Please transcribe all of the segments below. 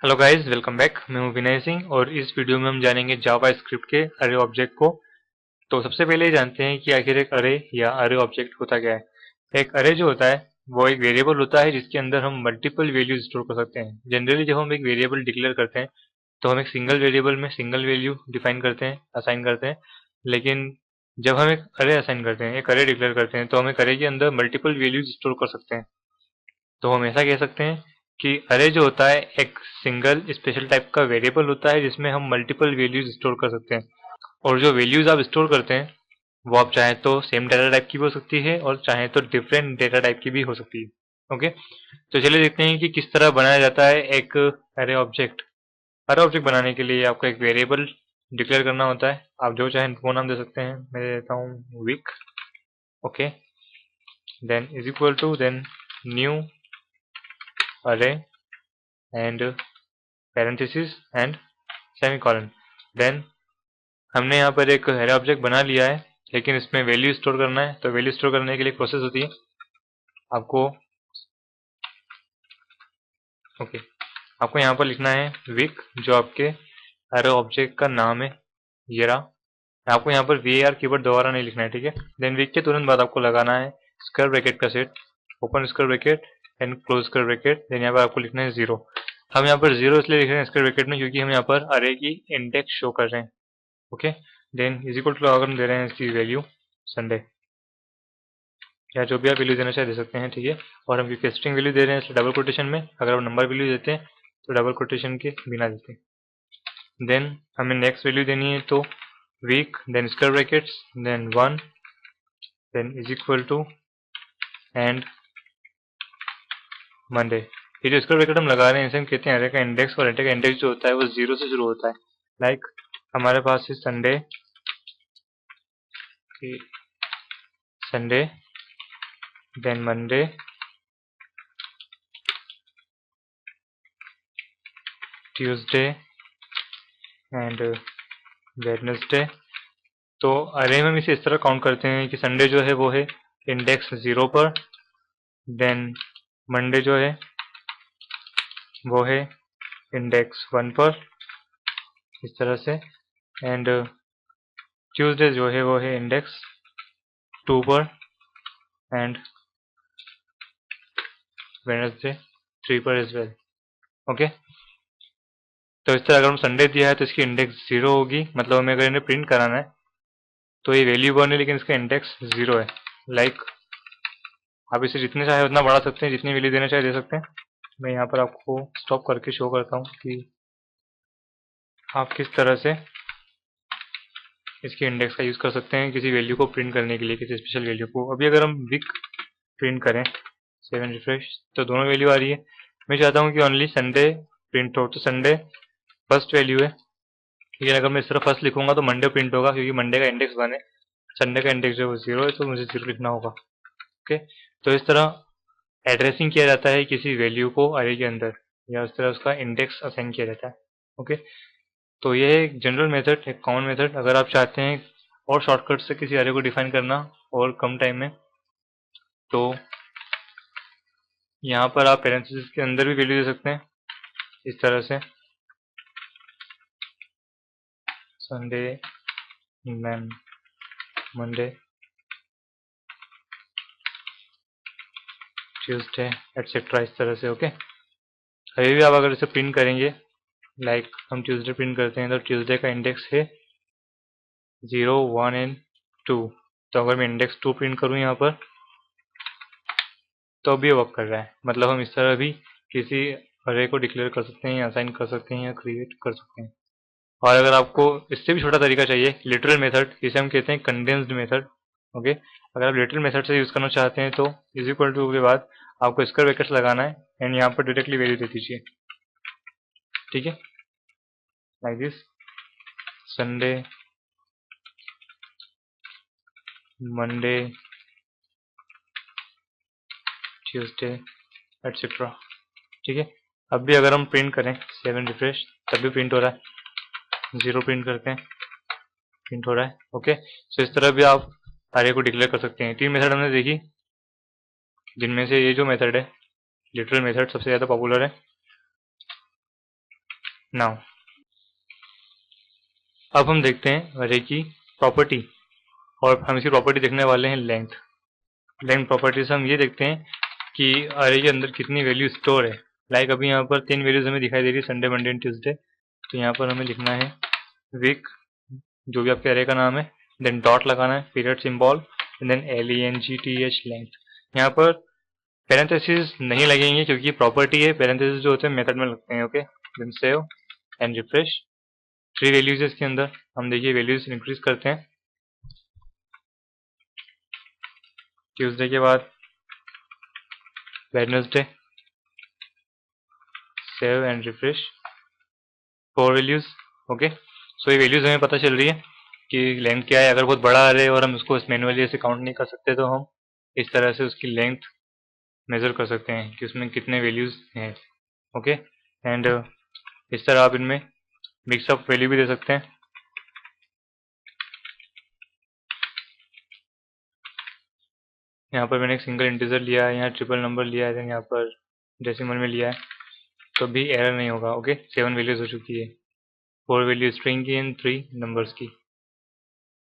Hello guys, welcome back. मैं हूं विनय सिंह और इस वीडियो में हम जानेंगे जावा स्क्रिप्ट के अरे ऑब्जेक्ट को। तो सबसे पहले ये जानते हैं कि आखिर एक अरे या अरे ऑब्जेक्ट होता क्या है। एक अरे जो होता है वो एक वेरिएबल होता है जिसके अंदर हम मल्टीपल वैल्यूज स्टोर कर सकते हैं। जनरली जब हम एक वेरिएबल डिक्लेयर करते हैं तो हम एक सिंगल वेरिएबल में सिंगल वैल्यू डिफाइन करते हैं, असाइन करते हैं। लेकिन जब हम एक अरे असाइन करते हैं, एक अरे डिक्लेयर करते हैं, तो हम एक अरे के अंदर मल्टीपल वैल्यूज स्टोर कर सकते हैं। तो हम ऐसा कह सकते हैं कि अरे जो होता है एक सिंगल स्पेशल टाइप का वेरिएबल होता है जिसमें हम मल्टीपल वैल्यूज स्टोर कर सकते हैं। और जो वैल्यूज आप स्टोर करते हैं वो आप चाहे तो सेम डेटा टाइप की भी हो सकती है और चाहे तो डिफरेंट डेटा टाइप की भी हो सकती है। ओके, तो चलिए देखते हैं कि किस तरह बनाया जाता है एक अरे ऑब्जेक्ट। अरे ऑब्जेक्ट बनाने के लिए आपको एक वेरिएबल डिक्लेयर करना होता है। आप जो चाहें वो नाम दे सकते हैं। मैं देता हूँ week. Okay, then is equal to then new array and parenthesis and semicolon. Then हमने यहाँ पर एक एरे ऑब्जेक्ट बना लिया है, लेकिन इसमें वैल्यू स्टोर करना है। तो वैल्यू स्टोर करने के लिए प्रोसेस होती है। आपको ओके आपको यहाँ पर लिखना है वीक, जो आपके एरे ऑब्जेक्ट का नाम है। ये रहा। आपको यहाँ पर var कीवर्ड दोबारा नहीं लिखना है, ठीक है। देन वीक के तुरंत बाद आपको लगाना है स्क्वायर ब्रैकेट का set, open square bracket and close square bracket. Then यहाँ पर आपको लिखना है 0। हम यहाँ पर 0 इसलिए लिख रहे हैं स्क्वायर ब्रैकेट में क्योंकि हम यहाँ पर अरे की इंडेक्स शो कर रहे हैं। Okay, then is equal to लगाकर हम दे रहे हैं इसकी वैल्यू संडे, या जो भी आप वैल्यू देना चाहे दे सकते हैं, ठीक है। और हम क्योंकि स्ट्रिंग वैल्यू दे रहे हैं इसलिए डबल कोटेशन में। अगर आप नंबर वैल्यू देते हैं तो डबल कोटेशन के बिना देते हैं। देन हमें नेक्स्ट वैल्यू देनी है तो week, then square brackets, then 1, then is equal to and Monday. ये जो स्क्वायर ब्रैकेट हम लगा रहे हैं इसे हम कहते हैं अरे का इंडेक्स, और अरे का इंडेक्स जो होता है वो 0 से शुरू होता है। लाइक हमारे पास है Sunday, Sunday, then Monday, Tuesday and Wednesday. तो अरे में हम इसे इस तरह काउंट करते हैं कि संडे जो है वो है इंडेक्स 0 पर, देन मंडे जो है वो है इंडेक्स 1 पर, इस तरह से। एंड ट्यूसडे जो है वो है इंडेक्स 2 पर, एंड वेडनेसडे 3 पर एज वेल। ओके, तो इस तरह अगर हम संडे दिया है तो इसकी इंडेक्स 0 होगी, मतलब हमें अगर इन्हें प्रिंट कराना है तो ये वैल्यू 1 है लेकिन इसका इंडेक्स 0 है। लाइक आप इसे जितने चाहे उतना बढ़ा सकते हैं, जितनी वैल्यू देना चाहे दे सकते हैं। मैं यहाँ पर आपको स्टॉप करके शो करता हूँ कि आप किस तरह से इसके इंडेक्स का यूज़ कर सकते हैं किसी वैल्यू को प्रिंट करने के लिए, किसी स्पेशल वैल्यू को। अभी अगर हम वीक प्रिंट करें, 7 रिफ्रेश, तो दोनों वैल्यू आ रही है। मैं चाहता हूँ कि ओनली संडे प्रिंट हो, तो संडे फर्स्ट वैल्यू है, लेकिन अगर मैं इस तरह फर्स्ट लिखूंगा तो मंडे प्रिंट होगा क्योंकि मंडे का इंडेक्स 1 है, संडे का इंडेक्स जो है वो 0 है, तो मुझे 0 लिखना होगा। ओके, तो इस तरह एड्रेसिंग किया जाता है किसी वैल्यू को अरे के अंदर, या उस तरह उसका इंडेक्स असाइन किया जाता है। ओके, तो ये है एक जनरल मेथड, एक कॉमन मेथड। अगर आप चाहते हैं और शॉर्टकट से किसी अरे को डिफाइन करना और कम टाइम में, तो यहाँ पर आप पेरेंथेसिस के अंदर भी वैल्यू दे सकते हैं इस तरह से, Sunday, man, Monday, Tuesday etcetera, इस तरह से। ओके, अभी भी आप अगर इसे प्रिंट करेंगे, लाइक हम ट्यूसडे प्रिंट करते हैं तो ट्यूसडे का इंडेक्स है 0, 1 एंड 2। तो अगर मैं इंडेक्स 2 प्रिंट करूँ यहाँ पर तो भी वर्क कर रहा है। मतलब हम इस तरह भी किसी अरे को डिक्लेयर कर सकते हैं, या असाइन कर सकते हैं, या क्रिएट कर सकते हैं। और अगर आपको इससे भी छोटा तरीका चाहिए, लिटरल मेथड, इसे हम कहते हैं कंडेंस्ड मेथड। ओके, अगर आप लिटरल मेथड से यूज करना चाहते हैं तो इज इक्वल टू के बाद आपको स्क्वायर ब्रैकेट्स लगाना है एंड यहाँ पर डायरेक्टली वैल्यू दे दीजिए, ठीक है। Like this, Sunday, Monday, Tuesday etcetera, ठीक है। अब भी अगर हम प्रिंट करें 7 रिफ्रेश, तब भी प्रिंट हो रहा है। 0 प्रिंट करते हैं, प्रिंट हो रहा है। ओके, सो इस तरह भी आप अरे को डिक्लेयर कर सकते हैं। 3 मेथड हमने देखी, जिनमें से ये जो मेथड है लिटरल मेथड सबसे ज़्यादा पॉपुलर है। नाउ अब हम देखते हैं अरे की प्रॉपर्टी, और हम इसकी प्रॉपर्टी देखने वाले हैं लेंथ। लेंथ प्रॉपर्टी से हम ये देखते हैं कि अरे के अंदर कितनी वैल्यू स्टोर है। लाइक अभी यहाँ पर 3 वैल्यूज हमें दिखाई दे रही है, संडे, मंडे एंड ट्यूसडे। तो यहाँ पर हमें लिखना है वीक, जो भी आपके अरे का नाम है, देन डॉट लगाना है, period symbol, then LENGTH length. यहाँ पर पैरेंथेसिस नहीं लगेंगे क्योंकि प्रॉपर्टी है। पैरेंथेसिस जो होते हैं मेथड में लगते हैं। Okay, then save and refresh. 3 values है इसके अंदर, हम देखिए वैल्यूज इंक्रीज करते हैं। ट्यूसडे के बाद Wednesday, save and refresh, 4 values. Okay, so ये वैल्यूज हमें पता चल रही है कि लेंथ क्या है। अगर बहुत बड़ा आ रहा है और हम उसको मैनुअली ऐसे काउंट नहीं कर सकते तो हम इस तरह से उसकी लेंथ मेजर कर सकते हैं कि उसमें कितने वैल्यूज हैं। ओके, एंड इस तरह आप इनमें मिक्सअप वैल्यू भी दे सकते हैं। यहाँ पर मैंने एक सिंगल इंटीजर लिया है, यहाँ ट्रिपल नंबर लिया है, यहाँ पर डेसिमल में लिया है, तो भी एरर नहीं होगा। ओके, 7 वैल्यूज हो चुकी है, 4 वैल्यू स्ट्रिंग की एंड 3 नंबर्स की।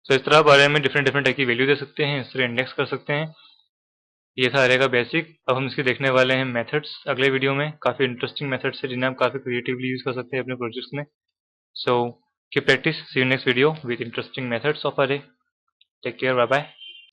तो इस तरह आप अरे में डिफरेंट डिफरेंट टाइप की वैल्यू दे सकते हैं, इस तरह इंडेक्स कर सकते हैं। ये था अरे का बेसिक। अब हम इसके देखने वाले हैं मेथड्स अगले वीडियो में। काफ़ी इंटरेस्टिंग मेथड्स है जिन्हें आप काफ़ी क्रिएटिवली यूज़ कर सकते हैं अपने प्रोजेक्ट्स में। So keep practice, see you next video with interesting methods of array. Take care, bye bye.